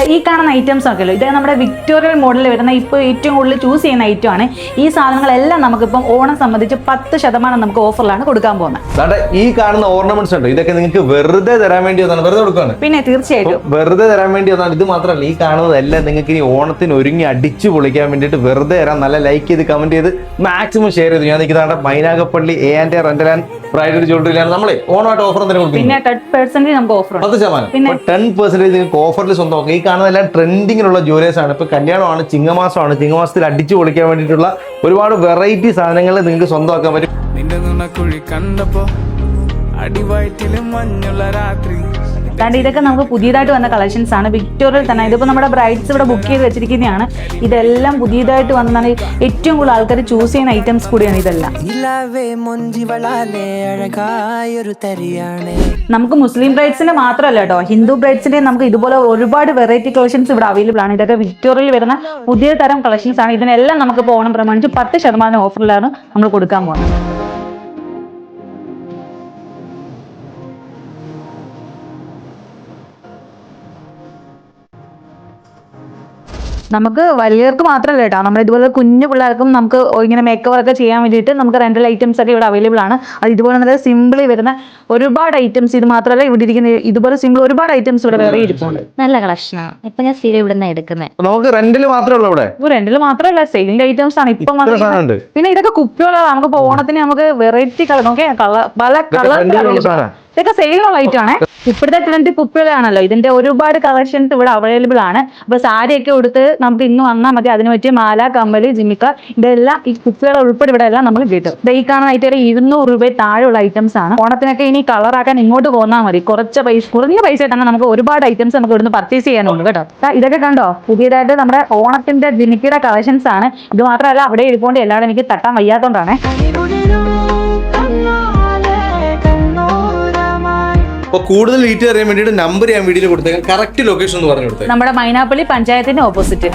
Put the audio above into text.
ഈ കാണുന്ന ഐറ്റംസ് ഒക്കെ ഇത് നമ്മുടെ വിക്ടോറിയൽ മോഡലിൽ വരുന്ന ഇപ്പോൾ ഏറ്റവും കൂടുതൽ ചൂസ് ചെയ്യുന്ന ഐറ്റം ആണ്. ഈ സാധനങ്ങളെല്ലാം നമുക്കിപ്പം ഓണം സംബന്ധിച്ച് 10% നമുക്ക് ഓഫറിലാണ് കൊടുക്കാൻ പോകുന്നത്. ഈ കാണുന്ന ഓർണമെന്റ്സ് ഉണ്ട്, ഇതൊക്കെ നിങ്ങൾക്ക് വെറുതെ തരാൻ വേണ്ടി വന്നാണ്, വെറുതെ കൊടുക്കുകയാണ്. പിന്നെ തീർച്ചയായിട്ടും വെറുതെ തരാൻ വേണ്ടി വന്നാണ്. ഇത് മാത്രമല്ല, ഈ കാണുന്നതെല്ലാം നിങ്ങൾക്ക് ഇനി ഓണത്തിന് ഒരുങ്ങി അടിച്ചു പൊളിക്കാൻ വേണ്ടിയിട്ട് വെറുതെ തരാം. നല്ല ലൈക്ക് ചെയ്ത് കമന്റ് ചെയ്ത് മാക്സിമം ഷെയർ ചെയ്തു. ഞാൻ നിൽക്കുന്നതാണ് Mynagappally A&A rental and bridal ജ്വല്ലറിയിലാണ് നമ്മളെ ഓണമായിട്ട് ഓഫർ തന്നെ കൊടുക്കുന്നത്. 10% നമുക്ക് ഓഫർ 10%. 10% നിങ്ങൾക്ക് ഓഫറിൽ സ്വന്തമാക്കാം. ഈ കാണുന്നതെല്ലാം ട്രെൻഡിങ്ങിലുള്ള ജ്വല്ലേഴ്സ് ആണ്. ഇപ്പൊ കല്യാണമാണ്, ചിങ്ങമാസമാണ്. ചിങ്ങമാസത്തിൽ അടിച്ചു പൊളിക്കാൻ വേണ്ടിയിട്ടുള്ള ഒരുപാട് വെറൈറ്റി സാധനങ്ങൾ നിങ്ങൾക്ക് സ്വന്തമാക്കാൻ പറ്റും. ഇതൊക്കെ നമുക്ക് പുതിയതായിട്ട് വന്ന കളക്ഷൻസ് ആണ്. വിക്ടോറിയൽ തന്നെ ഇതിപ്പോൾ നമ്മുടെ ബ്രൈഡ്സ് ഇവിടെ ബുക്ക് ചെയ്ത് വെച്ചിരിക്കുന്നതാണ്. ഇതെല്ലാം പുതിയതായിട്ട് വന്നതാണ്. ഏറ്റവും കൂടുതൽ ആൾക്കാർ ചൂസ് ചെയ്യുന്ന ഐറ്റംസ് കൂടിയാണ് ഇതെല്ലാം. നമുക്ക് മുസ്ലിം ബ്രൈഡ്സിന്റെ മാത്രമല്ല കേട്ടോ, ഹിന്ദു ബ്രൈഡ്സിന്റെ നമുക്ക് ഇതുപോലെ ഒരുപാട് വെറൈറ്റി കളക്ഷൻസ് ഇവിടെ അവൈലബിൾ ആണ്. ഇതൊക്കെ വിക്ടോറിയയിൽ വരുന്ന പുതിയ തരം കളക്ഷൻസ് ആണ്. ഇതിനെല്ലാം നമുക്ക് ഓണം പ്രമാണിച്ച് 10% ഓഫറിലാണ് നമ്മൾ കൊടുക്കാൻ പോകുന്നത്. നമുക്ക് വലിയവർക്ക് മാത്രമല്ല കേട്ടോ, നമ്മൾ ഇതുപോലെ കുഞ്ഞു പിള്ളേർക്കും നമുക്ക് ഇങ്ങനെ മേക്കപ്പ് ഒക്കെ ചെയ്യാൻ വേണ്ടിയിട്ട് നമുക്ക് റെന്റൽ ഐറ്റംസ് ഒക്കെ ഇവിടെ അവൈലബിൾ ആണ്. അത് ഇതുപോലെ നല്ല സിമ്പിളി വരുന്ന ഒരുപാട് ഐറ്റംസ്, ഇത് മാത്രമല്ല ഇവിടെ ഇരിക്കുന്ന ഇതുപോലെ സിമ്പിൾ ഒരുപാട് ഐറ്റംസ് ഇവിടെ വേറെ ഇരിപ്പുണ്ട്. നല്ല കളക്ഷനാണ്. ഇപ്പൊ ഞാൻ സ്ഥിരം ഇവിടെ നിന്ന് എടുക്കുന്നത്. നമുക്ക് റെന്റിൽ മാത്രമല്ല, ഇവിടെ റെന്റിൽ മാത്രമല്ല സെയിലിന്റെ ഐറ്റംസ് ആണ് ഇപ്പം. പിന്നെ ഇതൊക്കെ കുപ്പികളാണ്. നമുക്ക് ഓണത്തിന് നമുക്ക് വെറൈറ്റി കളർ നോക്കിയാ പല കളർ ഇതൊക്കെ സെയിലുള്ള ഐറ്റം ആണ്. ഇപ്പോഴത്തെ ട്രെൻഡ് കുപ്പികളാണല്ലോ. ഇതിന്റെ ഒരുപാട് കളക്ഷൻസ് ഇവിടെ അവൈലബിൾ ആണ്. അപ്പൊ സാരിയൊക്കെ കൊടുത്ത് നമുക്ക് ഇന്ന് വന്നാൽ മതി. അതിന് പറ്റിയ മാല, കമ്മല്, ജിമിക്ക ഇതെല്ലാം ഈ കുപ്പികൾ ഉൾപ്പെടെ ഇവിടെ എല്ലാം നമ്മൾ കിട്ടും. ഈ കാണുന്ന ഐറ്റം 200 രൂപ താഴെയുള്ള ഐറ്റംസ് ആണ്. ഓണത്തിനൊക്കെ ഇനി കളറാക്കാൻ ഇങ്ങോട്ട് പോന്നാൽ മതി. കുറഞ്ഞ പൈസ തന്നെ നമുക്ക് ഒരുപാട് ഐറ്റംസ് നമുക്ക് ഇവിടുന്ന് പർച്ചേസ് ചെയ്യാനുള്ളൂ കേട്ടോ. ഇതൊക്കെ കണ്ടോ, പുതിയതായിട്ട് നമ്മുടെ ഓണത്തിന്റെ ജിമിക്കയുടെ കളക്ഷൻസ് ആണ്. ഇത് മാത്രമല്ല അവിടെ ഇരിപ്പോണ്ട് എല്ലാവരും എനിക്ക് തട്ടാൻ വയ്യാത്തോണ്ടാണ്. കൂടുതൽ ഡീറ്റെയിൽ അറിയാൻ വേണ്ടിയിട്ട് നമ്പർ ഞാൻ വീഡിയോയിൽ കൊടുത്തേക്കാം. കറക്റ്റ് ലൊക്കേഷൻ എന്ന് പറഞ്ഞു കൊടുത്തത് നമ്മുടെ മൈനാപ്പള്ളി പഞ്ചായത്തിന്റെ ഓപ്പോസിറ്റ്.